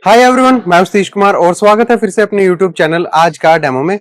Hi everyone, मैं हूं सतीश कुमार और स्वागत है फिर से अपने यूट्यूब चैनल आज का डेमो में।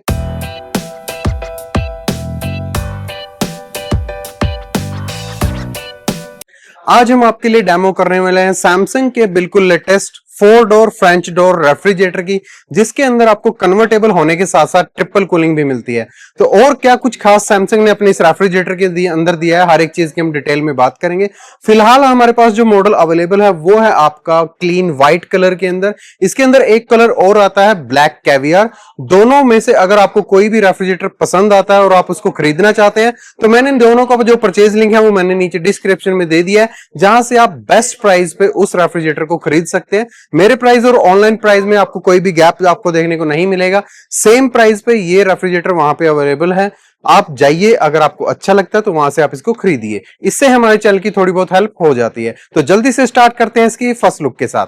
आज हम आपके लिए डेमो करने वाले हैं सैमसंग के बिल्कुल latest 4 door French door refrigerator की, जिसके अंदर आपको कन्वर्टेबल होने के साथ साथ ट्रिपल कूलिंग भी मिलती है। तो और क्या कुछ खास सैमसंग ने अपने इस रेफ्रिजरेटर के अंदर दिया है, हर एक चीज की हम डिटेल में बात करेंगे। फिलहाल हमारे पास जो मॉडल अवेलेबल है वो है आपका क्लीन व्हाइट कलर के अंदर। इसके अंदर एक कलर और आता है ब्लैक कैवियर। दोनों में से अगर आपको कोई भी रेफ्रिजरेटर पसंद आता है और आप उसको खरीदना चाहते हैं तो मैंने इन दोनों का जो परचेज लिंक है वो मैंने नीचे डिस्क्रिप्शन में दे दिया है, जहां से आप बेस्ट प्राइस पे उस रेफ्रिजरेटर को खरीद सकते हैं। मेरे प्राइस और ऑनलाइन प्राइस में आपको कोई भी गैप आपको देखने को नहीं मिलेगा। सेम प्राइस पे ये रेफ्रिजरेटर वहां पे अवेलेबल है। आप जाइए, अगर आपको अच्छा लगता है तो वहां से आप इसको खरीदिए। इससे हमारे चैनल की थोड़ी बहुत हेल्प हो जाती है। तो जल्दी से स्टार्ट करते हैं इसकी फर्स्ट लुक के साथ।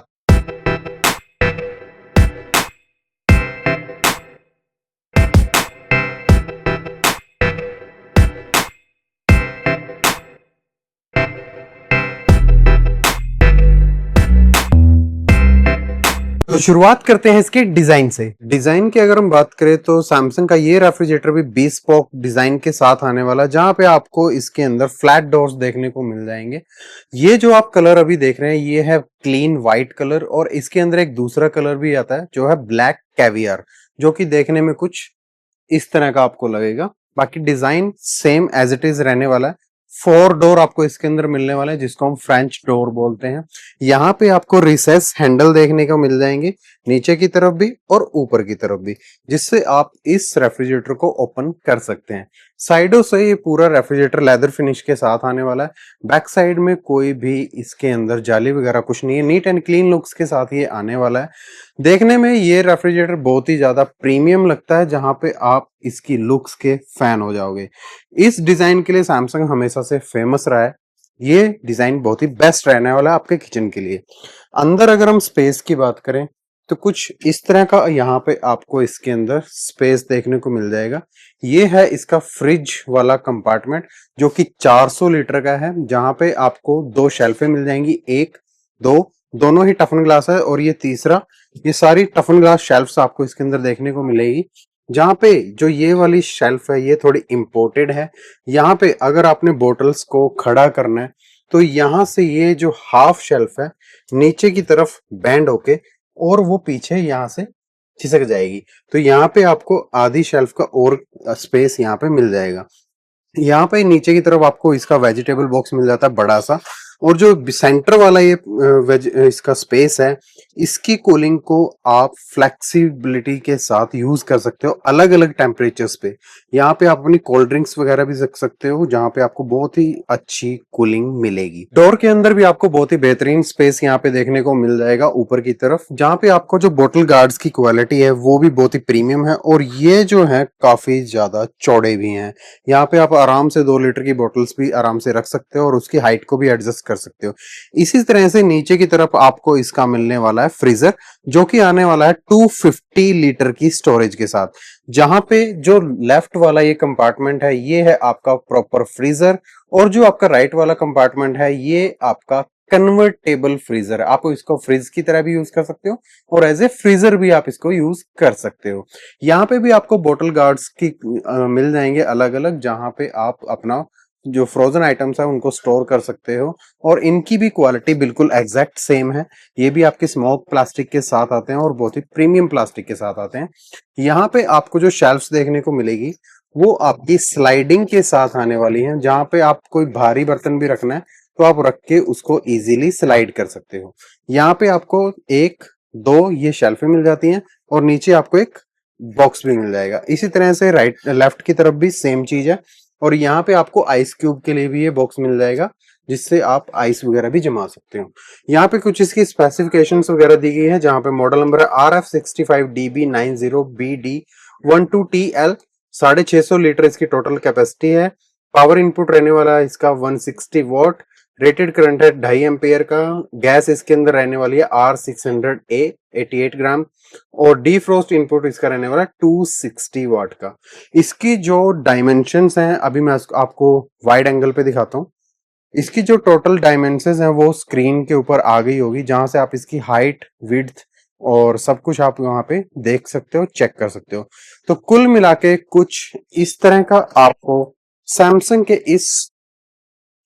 तो शुरुआत करते हैं इसके डिजाइन से। डिजाइन की अगर हम बात करें तो सैमसंग का ये रेफ्रिजरेटर भी bespoke डिजाइन के साथ आने वाला, जहां पे आपको इसके अंदर फ्लैट डोर्स देखने को मिल जाएंगे। ये जो आप कलर अभी देख रहे हैं ये है क्लीन व्हाइट कलर, और इसके अंदर एक दूसरा कलर भी आता है जो है ब्लैक कैवियर, जो कि देखने में कुछ इस तरह का आपको लगेगा। बाकी design same as it is रहने वाला है। 4 डोर आपको इसके अंदर मिलने वाला है, जिसको हम फ्रेंच डोर बोलते हैं। यहाँ पे आपको रिसेस हैंडल देखने को मिल जाएंगे, नीचे की तरफ भी और ऊपर की तरफ भी, जिससे आप इस रेफ्रिजरेटर को ओपन कर सकते हैं। साइडों से ये पूरा रेफ्रिजरेटर लेदर फिनिश के साथ आने वाला है। बैक साइड में कोई भी इसके अंदर जाली वगैरह कुछ नहीं है, नीट एंड क्लीन लुक्स के साथ ये आने वाला है। देखने में ये रेफ्रिजरेटर बहुत ही ज्यादा प्रीमियम लगता है, जहां पे आप इसकी लुक्स के फैन हो जाओगे। इस डिजाइन के लिए सैमसंग हमेशा से फेमस रहा है। ये डिजाइन बहुत ही बेस्ट रहने वाला है आपके किचन के लिए। अंदर अगर हम स्पेस की बात करें तो कुछ इस तरह का यहाँ पे आपको इसके अंदर स्पेस देखने को मिल जाएगा। ये है इसका फ्रिज वाला कंपार्टमेंट, जो कि 400 लीटर का है, जहां पे आपको 2 शेल्फें मिल जाएंगी, एक दो दोनों ही टफन ग्लास है, और ये तीसरा, ये सारी टफन ग्लास शेल्फ्स आपको इसके अंदर देखने को मिलेगी। जहां पे जो ये वाली शेल्फ है ये थोड़ी इंपोर्टेड है। यहाँ पे अगर आपने बोटल्स को खड़ा करना है तो यहाँ से ये जो हाफ शेल्फ है नीचे की तरफ बैंड होके और वो पीछे यहाँ से खिसक जाएगी। तो यहाँ पे आपको आधी शेल्फ का और स्पेस यहाँ पे मिल जाएगा। यहाँ पे नीचे की तरफ आपको इसका वेजिटेबल बॉक्स मिल जाता है बड़ा सा, और जो सेंटर वाला ये इसका स्पेस है, इसकी कूलिंग को आप फ्लेक्सिबिलिटी के साथ यूज कर सकते हो अलग अलग टेम्परेचर्स पे। यहाँ पे आप अपनी कोल्ड ड्रिंक्स वगैरह भी रख सकते हो, जहाँ पे आपको बहुत ही अच्छी कूलिंग मिलेगी। डोर के अंदर भी आपको बहुत ही बेहतरीन स्पेस यहाँ पे देखने को मिल जाएगा ऊपर की तरफ, जहाँ पे आपको जो बोतल गार्ड्स की क्वालिटी है वो भी बहुत ही प्रीमियम है, और ये जो है काफी ज्यादा चौड़े भी हैं। यहाँ पे आप आराम से 2 लीटर की बोतल्स भी आराम से रख सकते हो और उसकी हाइट को भी एडजस्ट कर सकते हो। इसी तरह से नीचे की तरफ आपको इसका मिलने वाला है फ्रीजर, जो कि आने वाला है 250 लीटर की स्टोरेज के साथ। जहां पे जो लेफ्ट वाला ये कंपार्टमेंट है ये है आपका प्रॉपर फ्रीजर, और जो आपका राइट वाला कंपार्टमेंट है ये आपका कन्वर्टेबल फ्रीजर है। आप इसको फ्रिज की तरह भी यूज कर सकते हो और एज ए फ्रीजर भी आप इसको यूज कर सकते हो। यहाँ पे भी आपको बोतल गार्ड्स की मिल जाएंगे अलग अलग, जहां पे आप अपना जो फ्रोजन आइटम्स है उनको स्टोर कर सकते हो, और इनकी भी क्वालिटी बिल्कुल एग्जैक्ट सेम है। ये भी आपके स्मोक प्लास्टिक के साथ आते हैं और बहुत ही प्रीमियम प्लास्टिक के साथ आते हैं। यहाँ पे आपको जो शेल्फ्स देखने को मिलेगी वो आपकी स्लाइडिंग के साथ आने वाली हैं, जहां पे आप कोई भारी बर्तन भी रखना है तो आप रख के उसको इजीली स्लाइड कर सकते हो। यहाँ पे आपको एक दो ये शेल्फें मिल जाती हैं, और नीचे आपको एक बॉक्स भी मिल जाएगा। इसी तरह से राइट लेफ्ट की तरफ भी सेम चीज है, और यहाँ पे आपको आइस क्यूब के लिए भी ये बॉक्स मिल जाएगा, जिससे आप आइस वगैरह भी जमा सकते हो। यहाँ पे कुछ इसकी स्पेसिफिकेशंस वगैरह दी गई है, जहाँ पे मॉडल नंबर है RF65DB90BD12TL। 650 लीटर इसकी टोटल कैपेसिटी है। पावर इनपुट रहने वाला है इसका 160 वॉट। रेटेड करंट है 2.5 एम्पियर का। गैस इसके अंदर रहने वाली है R600A 88 ग्राम, और डीफ्रोस्ट इनपुट इसका रहने वाला है 260 वाट का। इसकी जो डायमेंशंस हैं अभी मैं आपको वाइड एंगल पे दिखाता हूँ। इसकी जो टोटल डायमेंशंस हैं वो स्क्रीन के ऊपर आ गई होगी, जहां से आप इसकी हाइट, विड्थ, और सब कुछ आप वहां पे देख सकते हो, चेक कर सकते हो। तो कुल मिला के कुछ इस तरह का आपको सैमसंग के इस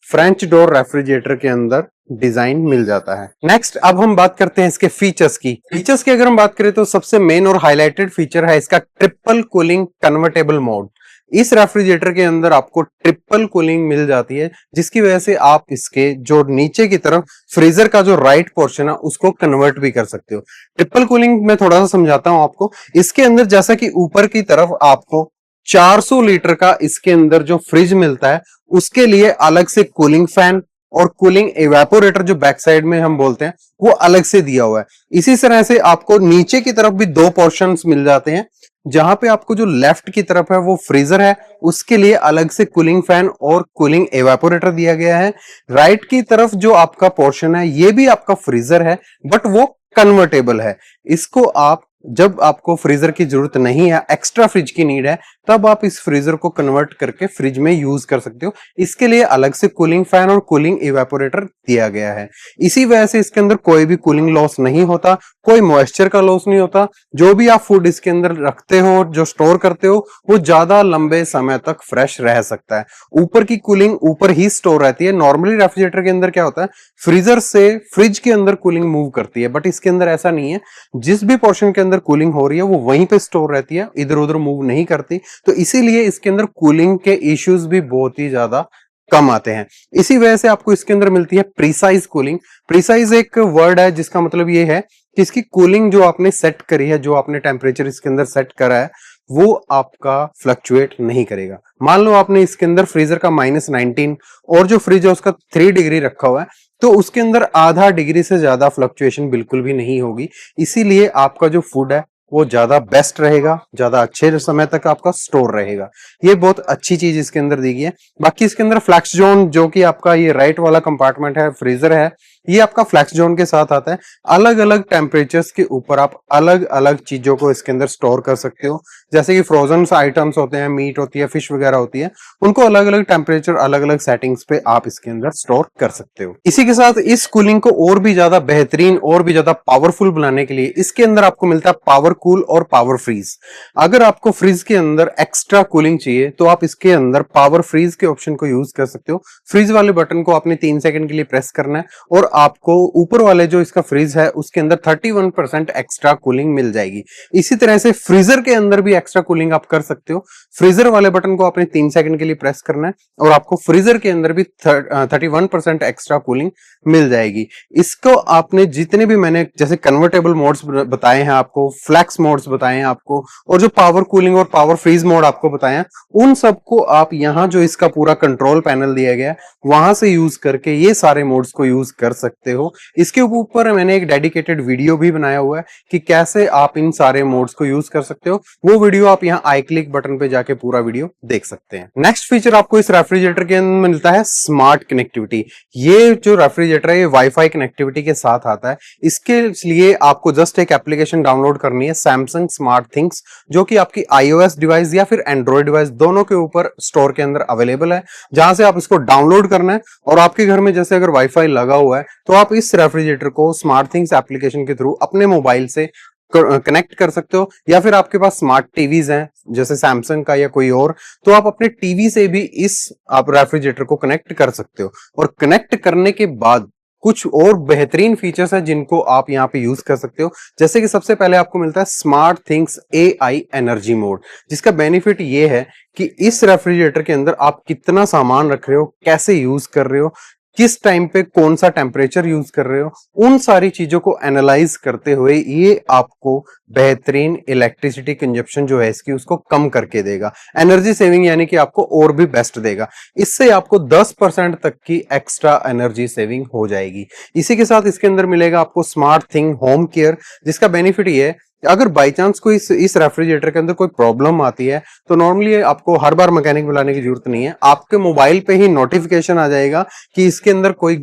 फ्रेंच डोर रेफ्रिजरेटर के अंदर डिजाइन मिल जाता है। नेक्स्ट अब हम बात करते हैं इसके फीचर्स की। फीचर्स की अगर हम बात करें तो सबसे मेन और हाईलाइटेड फीचर है इसका ट्रिपल कूलिंग कन्वर्टेबल मोड। इस रेफ्रिजरेटर के अंदर आपको ट्रिपल कूलिंग मिल जाती है, जिसकी वजह से आप इसके जो नीचे की तरफ फ्रीजर का जो राइट पोर्शन है उसको कन्वर्ट भी कर सकते हो। ट्रिपल कूलिंग मैं थोड़ा सा समझाता हूं आपको। इसके अंदर जैसा कि ऊपर की तरफ आपको 400 लीटर का इसके अंदर जो फ्रिज मिलता है, उसके लिए अलग से कूलिंग फैन और कूलिंग एवेपोरेटर जो बैक साइड में हम बोलते हैं वो अलग से दिया हुआ है। इसी तरह से आपको नीचे की तरफ भी दो पोर्शंस मिल जाते हैं, जहां पे आपको जो लेफ्ट की तरफ है वो फ्रीजर है, उसके लिए अलग से कूलिंग फैन और कूलिंग एवेपोरेटर दिया गया है। राइट की तरफ जो आपका पोर्शन है ये भी आपका फ्रीजर है, बट वो कन्वर्टेबल है। इसको आप जब आपको फ्रीजर की जरूरत नहीं है, एक्स्ट्रा फ्रिज की नीड है, तब आप इस फ्रीजर को कन्वर्ट करके फ्रिज में यूज कर सकते हो। इसके लिए अलग से कूलिंग फैन और कूलिंग इवेपोरेटर दिया गया है। इसी वजह से इसके अंदर कोई भी कूलिंग लॉस नहीं होता, कोई मॉइस्चर का लॉस नहीं होता। जो भी आप फूड इसके अंदर रखते हो, जो स्टोर करते हो, वो ज्यादा लंबे समय तक फ्रेश रह सकता है। ऊपर की कूलिंग ऊपर ही स्टोर रहती है। नॉर्मली रेफ्रिजरेटर के अंदर क्या होता है, फ्रीजर से फ्रिज के अंदर कूलिंग मूव करती है, बट इसके अंदर ऐसा नहीं है। जिस भी पोर्शन के अंदर कूलिंग हो रही है वो वहीं पे स्टोर रहती है, इधर उधर मूव नहीं करती। तो इसीलिए इसके अंदर कूलिंग के इश्यूज भी बहुत ही ज्यादा कम आते हैं। इसी वजह से आपको इसके अंदर मिलती है प्रीसाइज कूलिंग। प्रीसाइज एक वर्ड है जिसका मतलब ये है कि इसकी कूलिंग जो आपने सेट करी है, जो आपने टेम्परेचर इसके अंदर सेट करा है, वो आपका फ्लक्चुएट नहीं करेगा। मान लो आपने इसके अंदर फ्रीजर का -19 और जो फ्रिज है उसका 3 डिग्री रखा हुआ है, तो उसके अंदर आधा डिग्री से ज्यादा फ्लक्चुएशन बिल्कुल भी नहीं होगी। इसीलिए आपका जो फूड है वो ज्यादा बेस्ट रहेगा, ज्यादा अच्छे समय तक आपका स्टोर रहेगा। ये बहुत अच्छी चीज इसके अंदर दी गई है। बाकी इसके अंदर फ्लैक्स जोन, जो कि आपका ये राइट वाला कंपार्टमेंट है, फ्रीजर है, ये आपका फ्लैक्स जोन के साथ आता है। अलग अलग टेम्परेचर्स के ऊपर आप अलग अलग चीजों को इसके अंदर स्टोर कर सकते हो। जैसे कि फ्रोजन आइटम्स होते हैं, मीट होती है, फिश वगैरह होती है, उनको अलग अलग टेम्परेचर, अलग अलग सेटिंग्स पे आप इसके अंदर स्टोर कर सकते हो। इसी के साथ इस कूलिंग को और भी ज्यादा बेहतरीन और भी ज्यादा पावरफुल बनाने के लिए इसके अंदर आपको मिलता है पावर कूल और पावर फ्रीज। अगर आपको फ्रिज के अंदर एक्स्ट्रा कूलिंग चाहिए तो आप इसके अंदर पावर फ्रीज के ऑप्शन को यूज कर सकते हो। फ्रीज वाले बटन को आपने 3 सेकंड के लिए प्रेस करना है और आपको ऊपर वाले जो इसका फ्रिज है उसके अंदर 31% एक्स्ट्रा कूलिंग मिल जाएगी। इसी तरह से फ्रीजर के अंदर भी एक्स्ट्रा कूलिंग आप कर सकते हो। फ्रीजर वाले बटन को आपने 3 सेकंड के लिए प्रेस करना है और आपको फ्रीजर के अंदर भी 31% एक्स्ट्रा कूलिंग मिल जाएगी। इसको आपने जितने भी मैंने जैसे कन्वर्टेबल मोड्स बताए हैं आपको, फ्लैक्स मोड्स बताए हैं आपको, और जो पावर कूलिंग और पावर फ्रीज मोड आपको बताए हैं, उन सबको आप यहाँ जो इसका पूरा कंट्रोल पैनल दिया गया है वहां से यूज करके ये सारे मोड्स को यूज कर सकते हो। इसके ऊपर मैंने एक डेडिकेटेड वीडियो भी बनाया हुआ है कि कैसे आप इन सारे मोड्स को यूज कर सकते हो। वो वीडियो आप यहाँ आई क्लिक बटन पे जाके पूरा वीडियो देख सकते हैं। नेक्स्ट फीचर आपको इस रेफ्रिजरेटर के अंदर मिलता है स्मार्ट कनेक्टिविटी। ये जो रेफ्रिजरेटर है ये वाईफाई कनेक्टिविटी के साथ आता है। इसके लिए आपको जस्ट एक एप्लीकेशन डाउनलोड करनी है, सैमसंग स्मार्ट थिंग्स, जो कि आपकी iOS डिवाइस या फिर एंड्रॉइड डिवाइस दोनों के ऊपर स्टोर के अंदर अवेलेबल है। जहां से आप इसको डाउनलोड करना है और आपके घर में जैसे अगर वाईफाई लगा हुआ है तो आप इस रेफ्रिजरेटर को स्मार्ट थिंग्स एप्लीकेशन के थ्रू अपने मोबाइल से कनेक्ट कर सकते हो। या फिर आपके पास स्मार्ट टीवीज हैं जैसे सैमसंग का या कोई और, तो आप अपने टीवी से भी इस आप रेफ्रिजरेटर को कनेक्ट कर सकते हो। और कनेक्ट करने के बाद कुछ और बेहतरीन फीचर्स हैं जिनको आप यहाँ पे यूज कर सकते हो। जैसे कि सबसे पहले आपको मिलता है smart things AI energy mode, जिसका बेनिफिट ये है कि इस रेफ्रिजरेटर के अंदर आप कितना सामान रख रहे हो, कैसे यूज कर रहे हो, किस टाइम पे कौन सा टेम्परेचर यूज कर रहे हो, उन सारी चीजों को एनालाइज करते हुए ये आपको बेहतरीन इलेक्ट्रिसिटी कंजप्शन जो है इसकी उसको कम करके देगा। एनर्जी सेविंग यानी कि आपको और भी बेस्ट देगा। इससे आपको 10% तक की एक्स्ट्रा एनर्जी सेविंग हो जाएगी। इसी के साथ इसके अंदर मिलेगा आपको स्मार्ट थिंग होम केयर, जिसका बेनिफिट ये है अगर बाई चांस कोई इस रेफ्रिजरेटर के अंदर कोई प्रॉब्लम आती है तो नॉर्मली आपको हर बार मैकेनिक बुलाने की जरूरत नहीं है। आपके मोबाइल पे ही नोटिफिकेशन आ जाएगा कि इसके अंदर कोई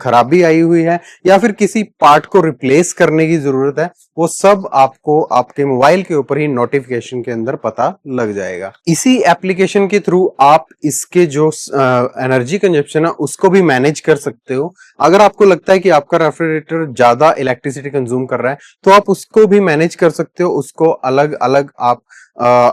खराबी आई हुई है या फिर किसी पार्ट को रिप्लेस करने की जरूरत है। वो सब आपको आपके मोबाइल के ऊपर ही नोटिफिकेशन के अंदर पता लग जाएगा। इसी एप्लीकेशन के थ्रू आप इसके जो एनर्जी कंजप्शन है उसको भी मैनेज कर सकते हो। अगर आपको लगता है कि आपका रेफ्रिजरेटर ज्यादा इलेक्ट्रिसिटी कंज्यूम कर रहा है तो आप उसको भी मैनेज कर सकते हो। उसको अलग अलग आप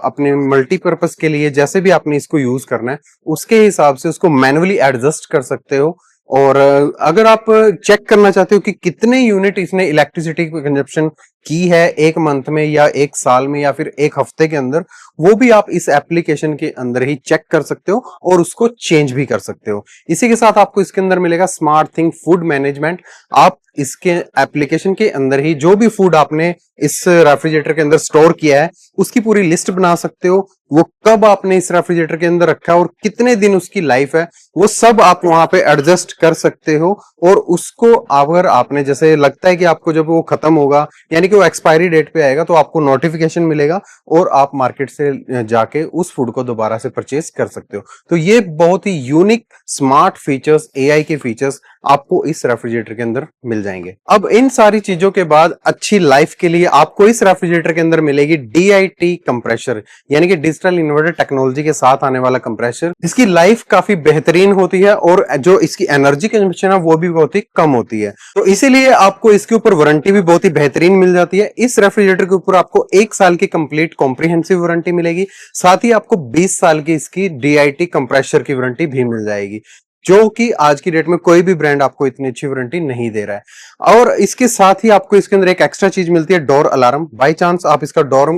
अपने मल्टीपर्पज के लिए जैसे भी आपने इसको यूज करना है उसके हिसाब से उसको मैन्युअली एडजस्ट कर सकते हो। और अगर आप चेक करना चाहते हो कि कितने यूनिट इसने इलेक्ट्रिसिटी कंजप्शन की है एक मंथ में या एक साल में या फिर एक हफ्ते के अंदर, वो भी आप इस एप्लीकेशन के अंदर ही चेक कर सकते हो और उसको चेंज भी कर सकते हो। इसी के साथ आपको इसके अंदर मिलेगा स्मार्ट थिंग फूड मैनेजमेंट। आप इसके एप्लीकेशन के अंदर ही जो भी फूड आपने इस रेफ्रिजरेटर के अंदर स्टोर किया है उसकी पूरी लिस्ट बना सकते हो। वो कब आपने इस रेफ्रिजरेटर के अंदर रखा है और कितने दिन उसकी लाइफ है वो सब आप वहां पे एडजस्ट कर सकते हो। और उसको अगर आपने जैसे लगता है कि आपको जब वो खत्म होगा यानी कि वो एक्सपायरी डेट पे आएगा तो आपको नोटिफिकेशन मिलेगा और आप मार्केट से जाके उस फूड को दोबारा से परचेज कर सकते हो। तो ये बहुत ही यूनिक स्मार्ट फीचर्स, एआई के फीचर्स आपको इस रेफ्रिजरेटर के अंदर मिल जाएंगे। अब इन सारी चीजों के बाद अच्छी लाइफ के लिए आपको इस रेफ्रिजरेटर के अंदर मिलेगी DIT कंप्रेसर, यानी कि डिजिटल इन्वर्टर टेक्नोलॉजी के साथ आने वाला कंप्रेसर। इसकी लाइफ काफी बेहतरीन होती है और जो इसकी एनर्जी कंजम्पशन है वो भी बहुत ही कम होती है। तो इसीलिए आपको इसके ऊपर वारंटी भी बहुत ही बेहतरीन मिल जाती है। इस रेफ्रिजरेटर के ऊपर आपको 1 साल की कंप्लीट कॉम्प्रिहेंसिव वारंटी मिलेगी, साथ ही आपको 20 साल की इसकी DIT कंप्रेसर की वारंटी भी मिल जाएगी, जो कि आज की डेट में कोई भी ब्रांड आपको इतनी अच्छी वारंटी नहीं दे रहा है। और इसके साथ ही आपको इसके अंदर एक एक्स्ट्रा चीज मिलती है, डोर अलार्म। बाई चांस आप इसका डोर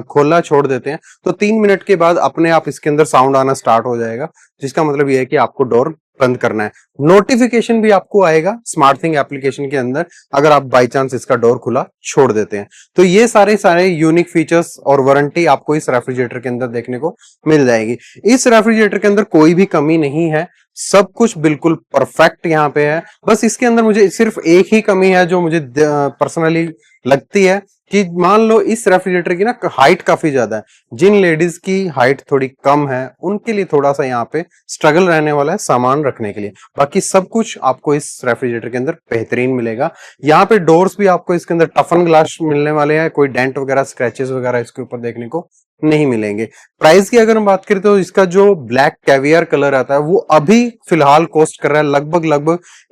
खोलना छोड़ देते हैं तो 3 मिनट के बाद अपने आप इसके अंदर साउंड आना स्टार्ट हो जाएगा, जिसका मतलब यह है कि आपको डोर बंद करना है। नोटिफिकेशन भी आपको आएगा स्मार्ट थिंग एप्लीकेशन के अंदर अगर आप बाई चांस इसका डोर खुला छोड़ देते हैं। तो ये सारे यूनिक फीचर्स और वारंटी आपको इस रेफ्रिजरेटर के अंदर देखने को मिल जाएगी। इस रेफ्रिजरेटर के अंदर कोई भी कमी नहीं है, सब कुछ बिल्कुल परफेक्ट यहाँ पे है। बस इसके अंदर मुझे सिर्फ एक ही कमी है जो मुझे पर्सनली लगती है कि मान लो इस रेफ्रिजरेटर की ना हाइट काफी ज्यादा है। जिन लेडीज की हाइट थोड़ी कम है उनके लिए थोड़ा सा यहाँ पे स्ट्रगल रहने वाला है सामान रखने के लिए। बाकी सब कुछ आपको इस रेफ्रिजरेटर के अंदर बेहतरीन मिलेगा। यहाँ पे डोर्स भी आपको इसके अंदर टफन ग्लास मिलने वाले हैं, कोई डेंट वगैरह स्क्रैचेस वगैरह इसके ऊपर देखने को नहीं मिलेंगे। प्राइस की अगर हम बात करें तो इसका जो ब्लैक कैवियर कलर आता है वो अभी फिलहाल कॉस्ट कर रहा है लगभग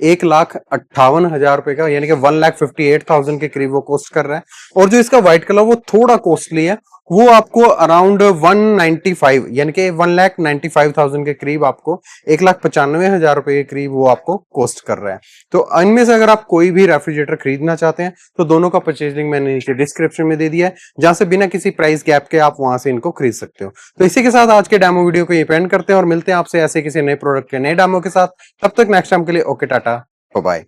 1,58,000 रुपए का, यानी कि 1,58,000 के करीब वो कॉस्ट कर रहा है। और जो इसका व्हाइट कलर वो थोड़ा कॉस्टली है, वो आपको अराउंड 195 यानी कि 1,95,000 के करीब आपको 1,95,000 रुपए के करीब वो आपको कॉस्ट कर रहा है। तो इनमें से अगर आप कोई भी रेफ्रिजरेटर खरीदना चाहते हैं तो दोनों का परचेज लिंक मैंने नीचे डिस्क्रिप्शन में दे दिया है, जहां से बिना किसी प्राइस गैप के आप वहां से इनको खरीद सकते हो। तो इसी के साथ आज के डेमो वीडियो को ये एंड करते हैं और मिलते हैं आपसे ऐसे किसी नए प्रोडक्ट के नए डेमो के साथ। तब तक नेक्स्ट टाइम के लिए ओके टाटा बाय बाय।